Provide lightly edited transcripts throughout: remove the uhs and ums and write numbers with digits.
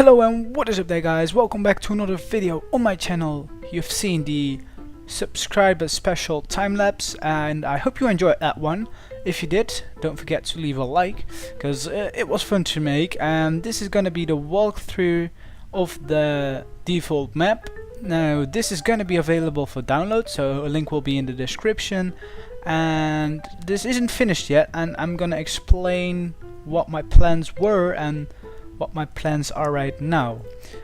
Hello and what is up there guys, welcome back to another video on my channel. You've seen the subscriber special time-lapse and I hope you enjoyed that one. If you did, don't forget to leave a like, because it was fun to make, and this is gonna be the walkthrough of the default map. Now this is gonna be available for download, so a link will be in the description, and this isn't finished yet, and I'm gonna explain what my plans were and what my plans are right now.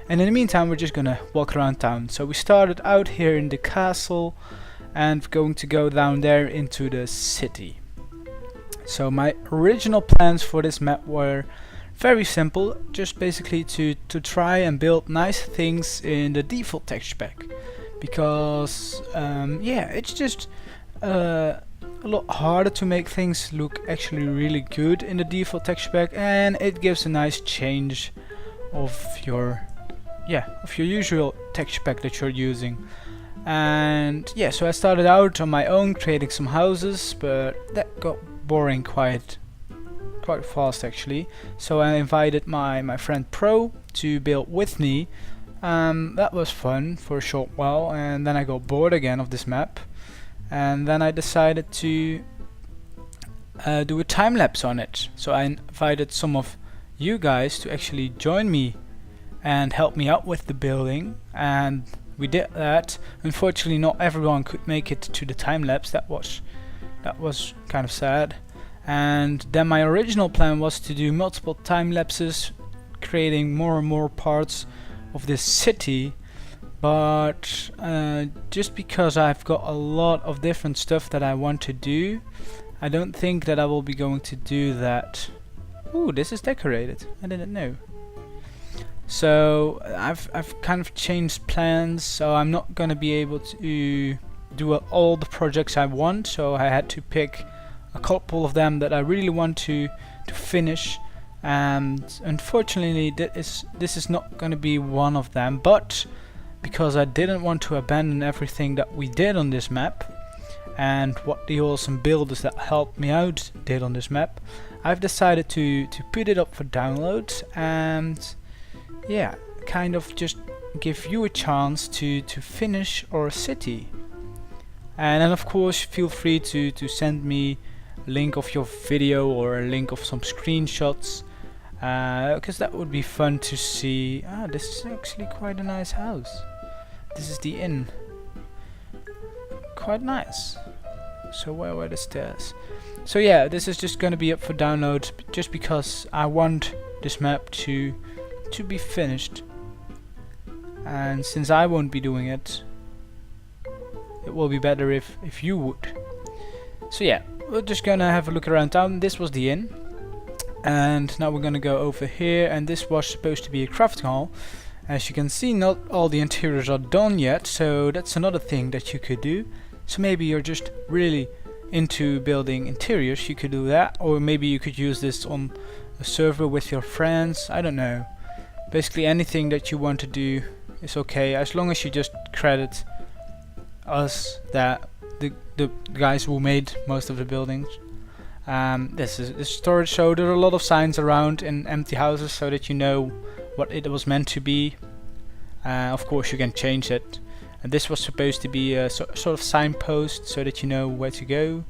And in the meantime we're just gonna walk around town. So we started out here in the castle and going to go down there into the city. So my original plans for this map were very simple, just basically to try and build nice things in the default texture pack, because yeah, it's just a lot harder to make things look actually really good in the default texture pack, and it gives a nice change of your usual texture pack that you're using. And yeah, so I started out on my own creating some houses, but that got boring quite fast actually. So I invited my friend Pro to build with me. That was fun for a short while, and then I got bored again of this map. And then I decided to do a time-lapse on it. So I invited some of you guys to actually join me and help me out with the building, and we did that. Unfortunately not everyone could make it to the time-lapse. That was kind of sad. And then my original plan was to do multiple time-lapses, creating more and more parts of this city. But just because I've got a lot of different stuff that I want to do, I don't think that I will be going to do that. Ooh, this is decorated. I didn't know. So I've kind of changed plans, so I'm not gonna be able to do all the projects I want. So I had to pick a couple of them that I really want to finish, and unfortunately this is not gonna be one of them. But because I didn't want to abandon everything that we did on this map and what the awesome builders that helped me out did on this map, I've decided to put it up for download and yeah, kind of just give you a chance to finish our city. And then of course feel free to send me a link of your video or a link of some screenshots, because that would be fun to see. This is actually quite a nice house. This is the inn. Quite nice. So where were the stairs? So yeah, this is just gonna be up for download just because I want this map to be finished. And since I won't be doing it, it will be better if you would. So yeah, we're just gonna have a look around town. This was the inn. And now we're gonna go over here, and this was supposed to be a crafting hall. As you can see, not all the interiors are done yet, so that's another thing that you could do. So maybe you're just really into building interiors, you could do that, or maybe you could use this on a server with your friends. I don't know. Basically anything that you want to do is okay, as long as you just credit us, that the guys who made most of the buildings. This is the storage, so there are a lot of signs around in empty houses so that you know what it was meant to be. Of course you can change it, and this was supposed to be a sort of signpost so that you know where to go.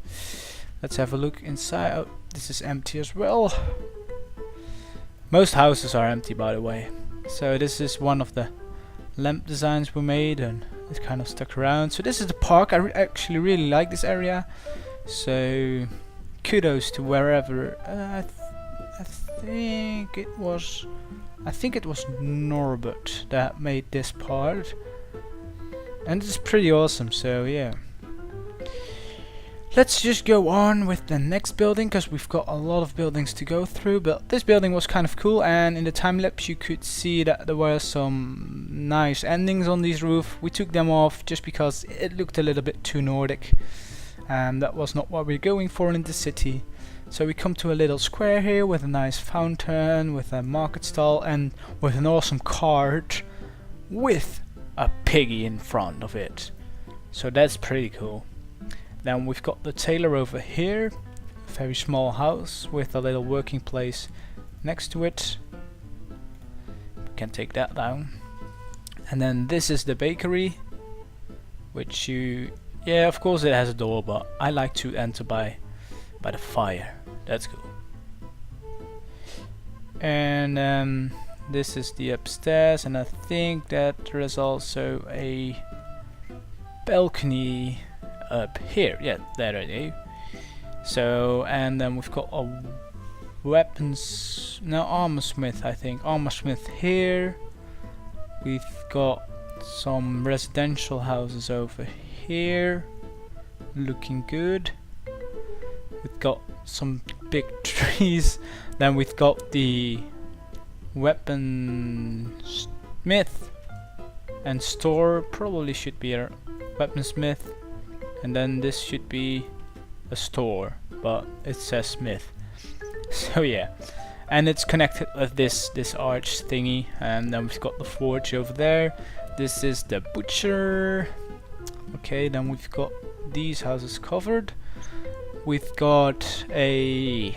Let's have a look inside. Oh, this is empty as well. Most houses are empty, by the way. So this is one of the lamp designs we made, and it kind of stuck around. So this is the park. I actually really like this area, so kudos to wherever. I think it was Norbert that made this part, and it's pretty awesome. So yeah, let's just go on with the next building, because we've got a lot of buildings to go through. But this building was kind of cool, and in the time lapse you could see that there were some nice endings on these roofs. We took them off just because it looked a little bit too Nordic, and that was not what we're going for in the city. So we come to a little square here with a nice fountain, with a market stall, and with an awesome cart with a piggy in front of it. So that's pretty cool. Then we've got the tailor over here, a very small house with a little working place next to it. can take that down. And then this is the bakery, which yeah, of course it has a door, but I like to enter by the fire. That's cool. And this is the upstairs, and I think that there is also a balcony up here. Yeah, there it is. So, and then we've got a armorsmith, I think. Armorsmith here. We've got some residential houses over here, looking good. We've got some big trees. Then we've got the weaponsmith and store. Probably should be a weaponsmith, and then this should be a store, but it says smith. So yeah, and it's connected with this arch thingy. And then we've got the forge over there. This is the butcher. Okay, then we've got these houses covered. We've got a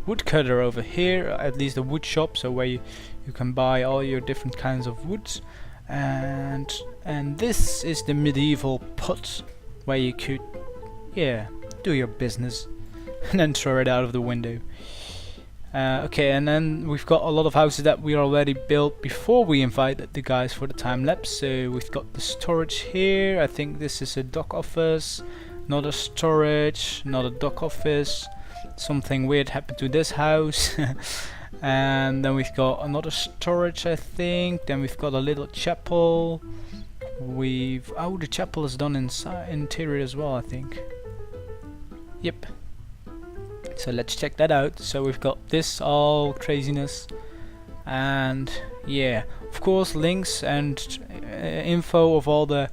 woodcutter over here, at least a wood shop, so where you can buy all your different kinds of woods. And this is the medieval pot, where you could, yeah, do your business and then throw it out of the window. Okay, and then we've got a lot of houses that we already built before we invited the guys for the time lapse. So we've got the storage here. I think this is a dock office, not a storage, not a dock office. Something weird happened to this house. And then we've got another storage, I think. Then we've got a little chapel. The chapel is done inside interior as well, I think. Yep. So let's check that out. So we've got this all craziness, and yeah, of course links and info of all the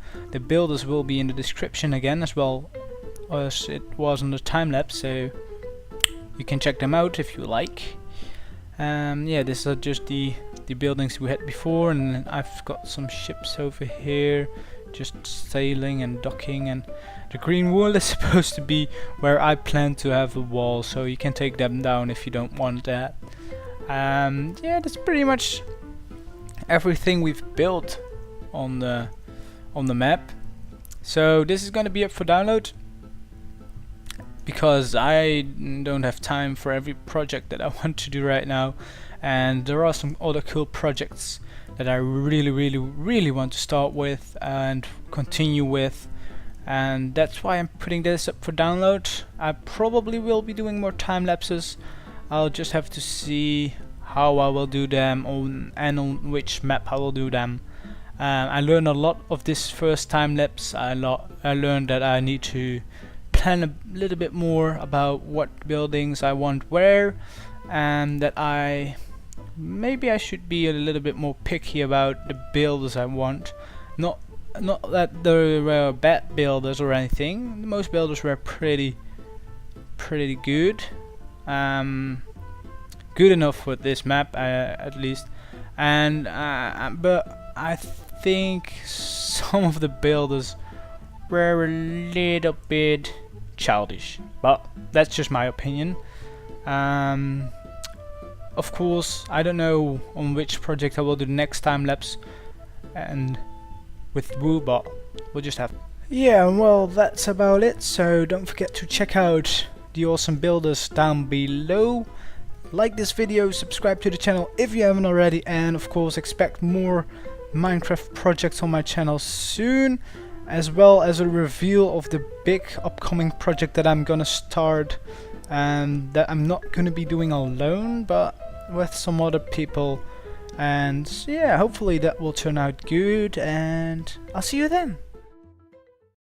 builders will be in the description again, as well as it was on the time lapse, so you can check them out if you like. Yeah, these are just the buildings we had before, and then I've got some ships over here just sailing and docking, and the green wool is supposed to be where I plan to have a wall, so you can take them down if you don't want that. Yeah, that's pretty much everything we've built on the map. So this is gonna be up for download, because I don't have time for every project that I want to do right now, and there are some other cool projects that I really want to start with and continue with, and that's why I'm putting this up for download. I probably will be doing more time lapses. I'll just have to see how I will do them and on which map I will do them. I learned a lot of this first time lapse. I learned that I need to plan a little bit more about what buildings I want where, and that maybe I should be a little bit more picky about the builders I want. Not that there were bad builders or anything. Most builders were pretty good. Good enough for this map, at least. And but I think some of the builders were a little bit childish, but that's just my opinion. Of course, I don't know on which project I will do next time lapse and with Woo, but we'll just have. Yeah, well, that's about it. So don't forget to check out the awesome builders down below. Like this video, subscribe to the channel if you haven't already, and of course expect more Minecraft projects on my channel soon, as well as a reveal of the big upcoming project that I'm gonna start, and that I'm not gonna be doing alone, but with some other people. And yeah, hopefully that will turn out good, and I'll see you then.